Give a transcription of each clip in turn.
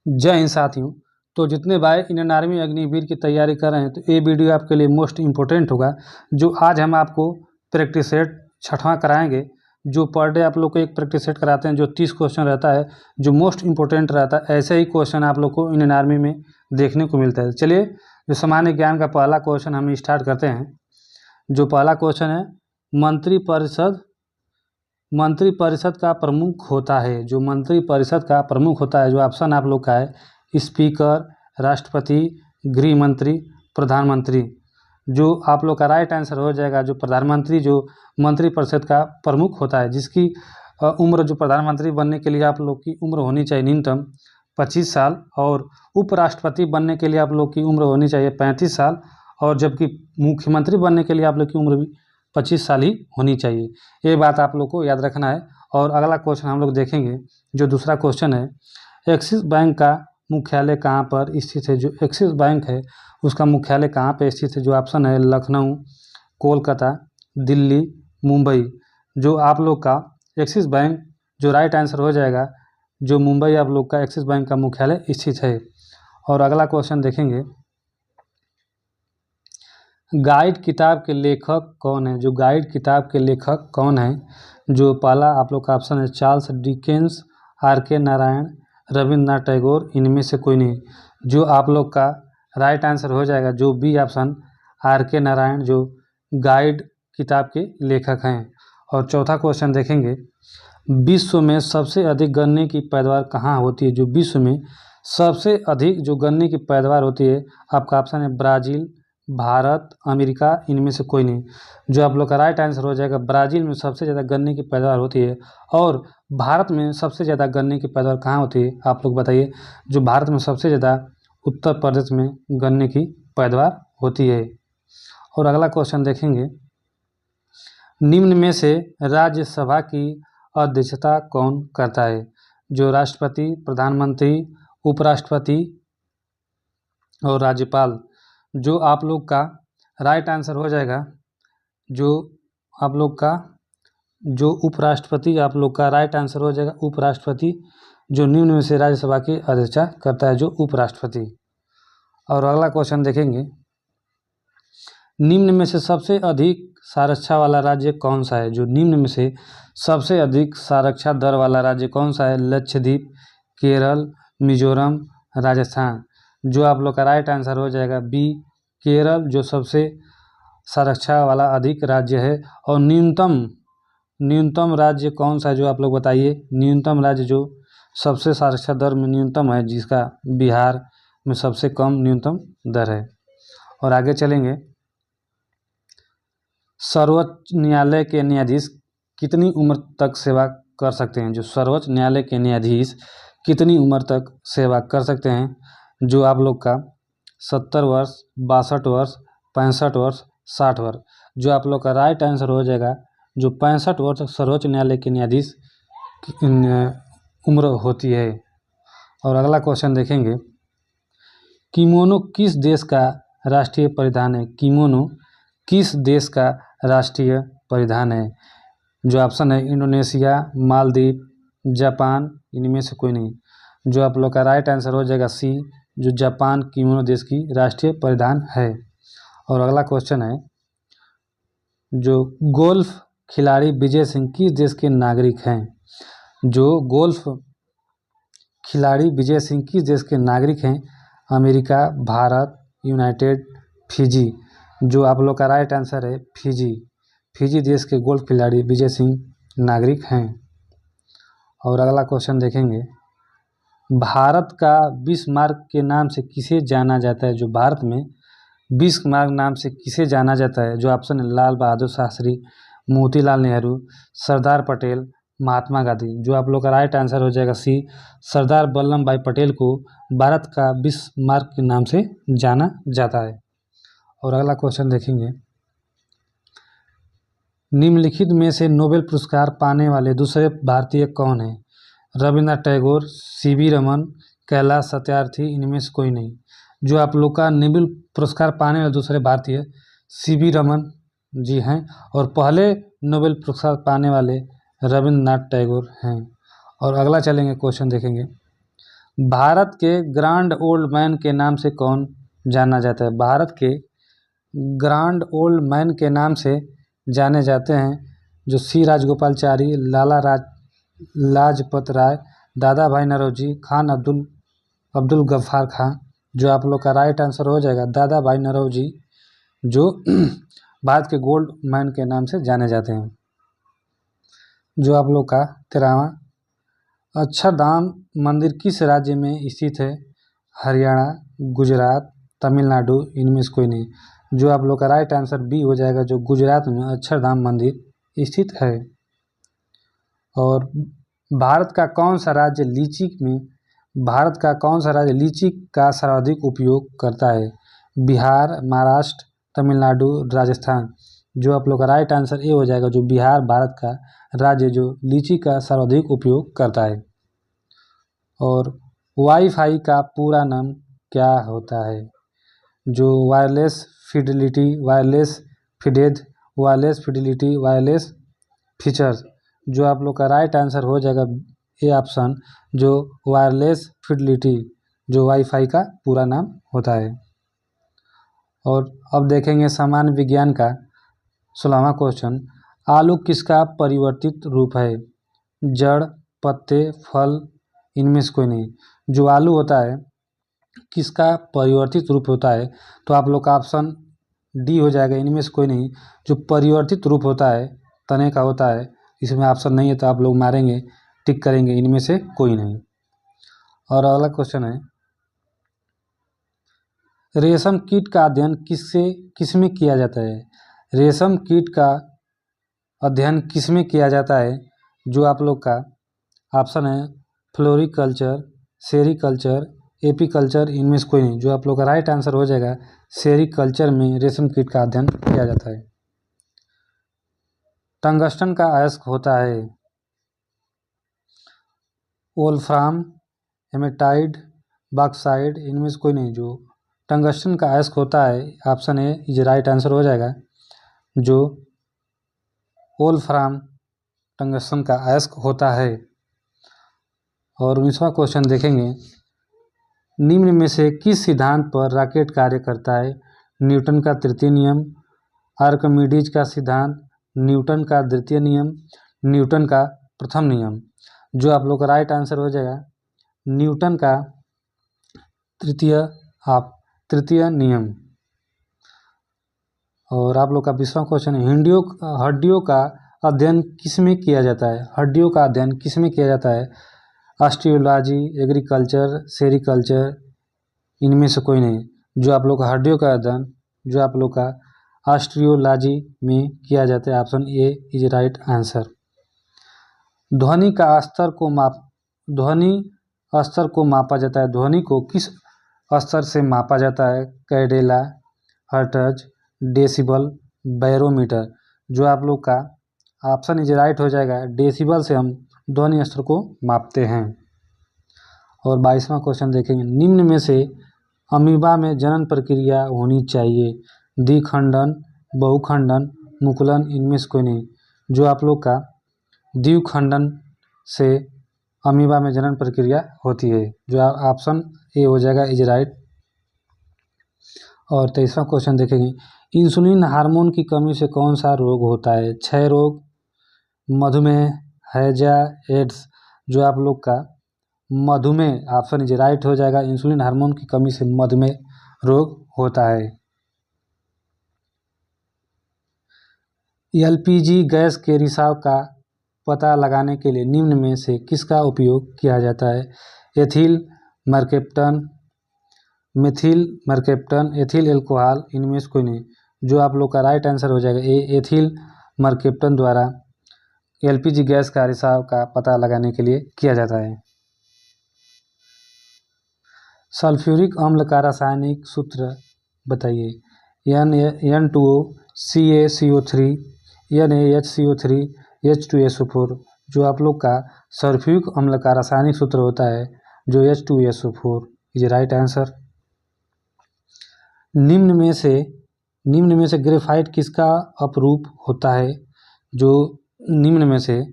जय हिंद साथियों। तो जितने भाई इंडियन आर्मी अग्निवीर की तैयारी कर रहे हैं तो ये वीडियो आपके लिए मोस्ट इम्पोर्टेंट होगा। जो आज हम आपको प्रैक्टिस सेट छठवां कराएंगे, जो पर डे आप लोग को एक प्रैक्टिस सेट कराते हैं, जो 30 क्वेश्चन रहता है, जो मोस्ट इम्पोर्टेंट रहता है। ऐसे ही क्वेश्चन आप लोग को इंडियन आर्मी में देखने को मिलता है। चलिए, जो सामान्य ज्ञान का पहला क्वेश्चन हम स्टार्ट करते हैं। जो पहला क्वेश्चन है, मंत्रिपरिषद का प्रमुख होता है। जो मंत्रिपरिषद का प्रमुख होता है, जो ऑप्शन आप लोग का है, स्पीकर, राष्ट्रपति, गृह मंत्री, प्रधानमंत्री। जो आप लोग का राइट आंसर हो जाएगा जो प्रधानमंत्री, जो मंत्रिपरिषद का प्रमुख होता है, जिसकी उम्र, जो प्रधानमंत्री बनने के लिए आप लोग की उम्र होनी चाहिए न्यूनतम 25 साल, और उपराष्ट्रपति बनने के लिए आप लोग की उम्र होनी चाहिए 35 साल, और जबकि मुख्यमंत्री बनने के लिए आप लोग की उम्र भी 25 साल ही होनी चाहिए। ये बात आप लोग को याद रखना है। और अगला क्वेश्चन हम लोग देखेंगे। जो दूसरा क्वेश्चन है, एक्सिस बैंक का मुख्यालय कहाँ पर स्थित है। जो एक्सिस बैंक है उसका मुख्यालय कहाँ पर स्थित है। जो ऑप्शन है, लखनऊ, कोलकाता, दिल्ली, मुंबई। जो आप लोग का एक्सिस बैंक, जो राइट आंसर हो जाएगा, जो मुंबई आप लोग का एक्सिस बैंक का मुख्यालय स्थित है। और अगला क्वेश्चन देखेंगे, गाइड किताब के लेखक कौन है। जो गाइड किताब के लेखक कौन है। जो पहला आप लोग का ऑप्शन है, चार्ल्स डिकेंस, आर.के. नारायण, रविंद्रनाथ टैगोर, इनमें से कोई नहीं। जो आप लोग का राइट आंसर हो जाएगा, जो बी ऑप्शन, आर.के. नारायण, जो गाइड किताब के लेखक हैं। और चौथा क्वेश्चन देखेंगे, विश्व में सबसे अधिक गन्ने की पैदावार कहाँ होती है। जो विश्व में सबसे अधिक जो गन्ने की पैदावार होती है, आपका ऑप्शन है ब्राज़ील, भारत, अमेरिका, इनमें से कोई नहीं। जो आप लोग का राइट आंसर हो जाएगा, ब्राज़ील में सबसे ज़्यादा गन्ने की पैदावार होती है। और भारत में सबसे ज़्यादा गन्ने की पैदावार कहाँ होती है, आप लोग बताइए। जो भारत में सबसे ज़्यादा उत्तर प्रदेश में गन्ने की पैदावार होती है। और अगला क्वेश्चन देखेंगे, निम्न में से राज्यसभा की अध्यक्षता कौन करता है। जो राष्ट्रपति, प्रधानमंत्री, उपराष्ट्रपति और राज्यपाल। जो आप लोग का राइट आंसर हो जाएगा, जो आप लोग का जो उपराष्ट्रपति, आप लोग का राइट आंसर हो जाएगा उपराष्ट्रपति। जो निम्न में से राज्यसभा की अध्यक्षता करता है, जो उपराष्ट्रपति। और अगला क्वेश्चन देखेंगे, निम्न में से सबसे अधिक साक्षरता वाला राज्य कौन सा है। जो निम्न में से सबसे अधिक साक्षरता दर वाला राज्य कौन सा है। लक्षद्वीप, केरल, मिजोरम, राजस्थान। जो आप लोग का राइट आंसर हो जाएगा बी, केरल, जो सबसे साक्षरता वाला अधिक राज्य है। और न्यूनतम राज्य कौन सा है, जो आप लोग बताइए। न्यूनतम राज्य जो सबसे साक्षरता दर में न्यूनतम है, जिसका बिहार में सबसे कम न्यूनतम दर है। और आगे चलेंगे, सर्वोच्च न्यायालय के न्यायाधीश कितनी उम्र तक सेवा कर सकते हैं। जो सर्वोच्च न्यायालय के न्यायाधीश कितनी उम्र तक सेवा कर सकते हैं। जो आप लोग का 70 वर्ष, 62 वर्ष, 65 वर्ष, 60 वर्ष। जो आप लोग का राइट आंसर हो जाएगा, जो 65 वर्ष सर्वोच्च न्यायालय के न्यायाधीश की उम्र होती है। और अगला क्वेश्चन देखेंगे, किमोनो किस देश का राष्ट्रीय परिधान है। किमोनो किस देश का राष्ट्रीय परिधान है। जो ऑप्शन है, इंडोनेशिया, मालदीव, जापान, इनमें से कोई नहीं। जो आप लोग का राइट आंसर हो जाएगा सी, जो जापान किमोनो देश की राष्ट्रीय परिधान है। और अगला क्वेश्चन है, जो गोल्फ खिलाड़ी विजय सिंह किस देश के नागरिक हैं। जो गोल्फ खिलाड़ी विजय सिंह किस देश के नागरिक हैं। America, Bharat, United, Fiji. जो आप लोग का राइट आंसर है फिजी देश के गोल्फ खिलाड़ी विजय सिंह नागरिक हैं। और अगला क्वेश्चन देखेंगे, भारत का बिस्मार्क के नाम से किसे जाना जाता है। जो भारत में बिस्मार्क नाम से किसे जाना जाता है। जो ऑप्शन है, लाल बहादुर शास्त्री, मोतीलाल नेहरू, सरदार पटेल, महात्मा गांधी। जो आप लोग का राइट आंसर हो जाएगा सी, सरदार वल्लभ भाई पटेल को भारत का बिस्मार्क के नाम से जाना जाता है। और अगला क्वेश्चन देखेंगे, निम्नलिखित में से नोबेल पुरस्कार पाने वाले दूसरे भारतीय कौन है। रविंद्रनाथ टैगोर, सी.वी. रमन, कैलाश सत्यार्थी, इनमें से कोई नहीं। जो आप लोग का नोबेल पुरस्कार पाने वाले दूसरे भारतीय सी.वी. रमन जी हैं, और पहले नोबेल पुरस्कार पाने वाले रविंद्रनाथ टैगोर हैं। और अगला चलेंगे, क्वेश्चन देखेंगे, भारत के ग्रांड ओल्ड मैन के नाम से कौन जाना जाता है? भारत के ग्रांड ओल्ड मैन के नाम से जाने जाते हैं जो सी राजगोपालचारी, लाजपत राय, दादा भाई नौरोजी, खान अब्दुल गफ्फार खां। जो आप लोग का राइट आंसर हो जाएगा दादा भाई नौरोजी, जो भारत के गोल्ड मैन के नाम से जाने जाते हैं। जो आप लोग का 13वां, अक्षरधाम मंदिर किस राज्य में स्थित है? हरियाणा, गुजरात, तमिलनाडु, इनमें से कोई नहीं। जो आप लोग का राइट आंसर बी हो जाएगा, जो गुजरात में अक्षरधाम मंदिर स्थित है। और भारत का कौन सा राज्य लीची का सर्वाधिक उपयोग करता है? बिहार, महाराष्ट्र, तमिलनाडु, राजस्थान। जो आप लोग का राइट आंसर ए हो जाएगा, जो बिहार भारत का राज्य जो लीची का सर्वाधिक उपयोग करता है। और वाईफाई का पूरा नाम क्या होता है? जो wireless fidelity, wireless fidelity, wireless fidelity, wireless features. जो आप लोग का राइट आंसर हो जाएगा ए ऑप्शन, जो वायरलेस फिडेलिटी, जो वाईफाई का पूरा नाम होता है। और अब देखेंगे सामान्य विज्ञान का 16वां क्वेश्चन। आलू किसका परिवर्तित रूप है? जड़, पत्ते, फल, इनमें से कोई नहीं। जो आलू होता है किसका परिवर्तित रूप होता है? तो आप लोग का ऑप्शन डी हो जाएगा, इनमें से कोई नहीं। जो परिवर्तित रूप होता है तने का होता है, इसमें ऑप्शन नहीं है तो आप लोग मारेंगे, टिक करेंगे, इनमें से कोई नहीं। और अगला क्वेश्चन है, रेशम कीट का अध्ययन किसमें किया जाता है? रेशम कीट का अध्ययन किसमें किया जाता है? जो आप लोग का ऑप्शन है फ्लोरिकल्चर, सेरीकल्चर, एपीकल्चर, इनमें से कोई नहीं। जो आप लोग का राइट आंसर हो जाएगा, सेरीकल्चर में रेशम कीट का अध्ययन किया जाता है। टंगस्टन का अयस्क होता है? वोल्फ्राम, हेमेटाइट, बॉक्साइट, इनमें से कोई नहीं। जो टंगस्टन का अयस्क होता है, option A is right answer हो जाएगा, जो वोल्फ्राम टंगस्टन का अयस्क होता है। और 19वां क्वेश्चन देखेंगे, निम्न में से किस सिद्धांत पर रॉकेट कार्य करता है? न्यूटन का तृतीय नियम, आर्किमिडीज का सिद्धांत, न्यूटन का द्वितीय नियम, न्यूटन का प्रथम नियम। जो आप लोग का राइट आंसर हो जाएगा, न्यूटन का तृतीय नियम। और आप लोग का 20वां क्वेश्चन है, हड्डियों का अध्ययन किसमें किया जाता है? हड्डियों का अध्ययन किसमें किया जाता है? ऑस्टियोलॉजी, एग्रीकल्चर, सेरीकल्चर, इनमें से कोई नहीं। जो आप लोग का हड्डियों का अध्ययन, जो आप लोग का ऑस्टियोलॉजी में किया जाता है, option A is right answer. ध्वनि स्तर को मापा जाता है। ध्वनि को किस स्तर से मापा जाता है? Cadila, hertz, decibel, barometer. जो आप लोग का ऑप्शन इज राइट हो जाएगा, डेसिबल से हम ध्वनि स्तर को मापते हैं। और 22वां क्वेश्चन देखेंगे, निम्न में से अमीबा में जनन प्रक्रिया होनी चाहिए? द्विखंडन, बहुखंडन, मुकुलन, इनमें से कोई नहीं। जो आप लोग का द्विखंडन से अमीबा में जनन प्रक्रिया होती है। जो ऑप्शन ए हो जाएगा इज राइट। और 23वां क्वेश्चन देखेंगे, इंसुलिन हार्मोन की कमी से कौन सा रोग होता है? क्षय रोग, मधुमेह, हैजा, एड्स। जो आप लोग का मधुमेह, ऑप्शन इज राइट हो जाएगा, इंसुलिन हार्मोन की कमी से मधुमेह रोग होता है। एलपीजी गैस के रिसाव का पता लगाने के लिए निम्न में से किसका उपयोग किया जाता है? एथिल मरकेप्टन, मिथिल मरकेप्टन, एथिल एल्कोहल, इनमें से कोई नहीं। जो आप लोग का राइट आंसर हो जाएगा ए एथिल मरकेप्टन द्वारा एलपीजी गैस का रिसाव का पता लगाने के लिए किया जाता है। सल्फ्यूरिक अम्ल का रासायनिक सूत्र बताइए। N2O, CaCO3, NaHCO3, H2SO4। जो आप लोग का सल्फ्यूरिक अम्ल का रासायनिक सूत्र होता है, जो H2SO4 इज राइट आंसर। निम्न में से ग्रेफाइट किसका अपरूप होता है? जो निम्न में से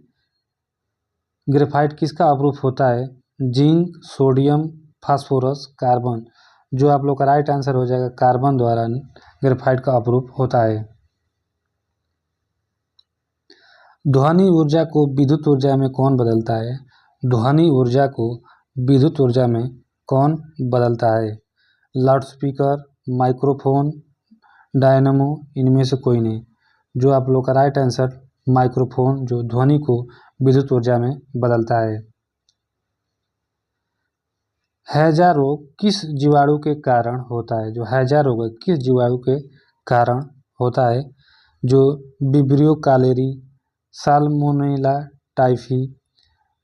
ग्रेफाइट किसका अपरूप होता है? Zinc, sodium, phosphorus, carbon. जो आप लोग का राइट आंसर हो जाएगा कार्बन द्वारा ग्रेफाइट का अपरूप होता है। ध्वनि ऊर्जा को विद्युत ऊर्जा में कौन बदलता है? ध्वनि ऊर्जा को विद्युत ऊर्जा में कौन बदलता है? लाउडस्पीकर, माइक्रोफोन, डायनमो, इनमें से कोई नहीं। जो आप लोग का राइट आंसर माइक्रोफोन, जो ध्वनि को विद्युत ऊर्जा में बदलता है। हैजा रोग किस जीवाणु के कारण होता है? जो हैजा रोग है किस जीवाणु के कारण होता है? जो Vibrio cholerae, Salmonella typhi,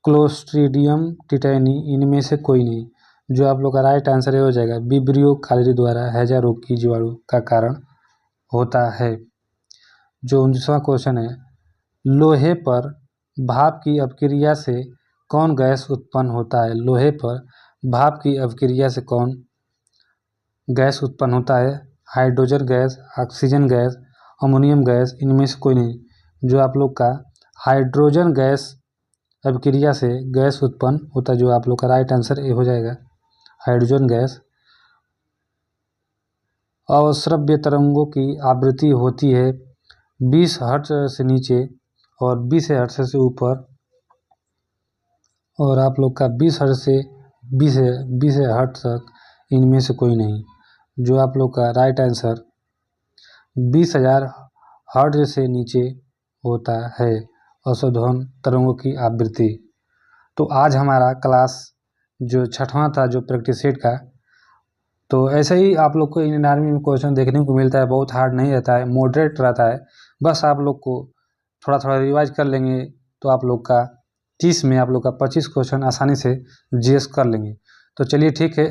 Clostridium tetani, इनमें से कोई नहीं। जो आप लोग का राइट आंसर हो जाएगा विब्रियो कालेरी द्वारा हैजा रोग की जीवाणु का कारण होता है। जो 19वां क्वेश्चन है, लोहे पर भाप की अपक्रिया से कौन गैस उत्पन्न होता है? लोहे पर भाप की अपक्रिया से कौन गैस उत्पन्न होता है? Hydrogen gas, oxygen gas, ammonium gas, इनमें से कोई नहीं। जो आप लोग का हाइड्रोजन गैस अभिक्रिया से गैस उत्पन्न होता है। जो आप लोग का राइट आंसर ए हो जाएगा हाइड्रोजन गैस। अवश्रव्य तरंगों की आवृत्ति होती है 20 हर्ट्ज से नीचे और 20 हर्ट्ज से ऊपर, और आप लोग का 20 हर्ट्ज से 20 हर्ट्ज तक, इनमें से कोई नहीं। जो आप लोग का राइट आंसर 20,000 हर्ट्ज से नीचे होता है अवशोधन तरंगों की आवृत्ति। तो आज हमारा क्लास जो 6वां था, जो प्रैक्टिस सेट का, तो ऐसे ही आप लोग को इंडियन आर्मी में क्वेश्चन देखने को मिलता है। बहुत हार्ड नहीं रहता है, मॉडरेट रहता है। बस आप लोग को थोड़ा थोड़ा रिवाइज कर लेंगे तो आप लोग का 30 में आप लोग का 25 क्वेश्चन आसानी से जीएस कर लेंगे। तो चलिए ठीक है,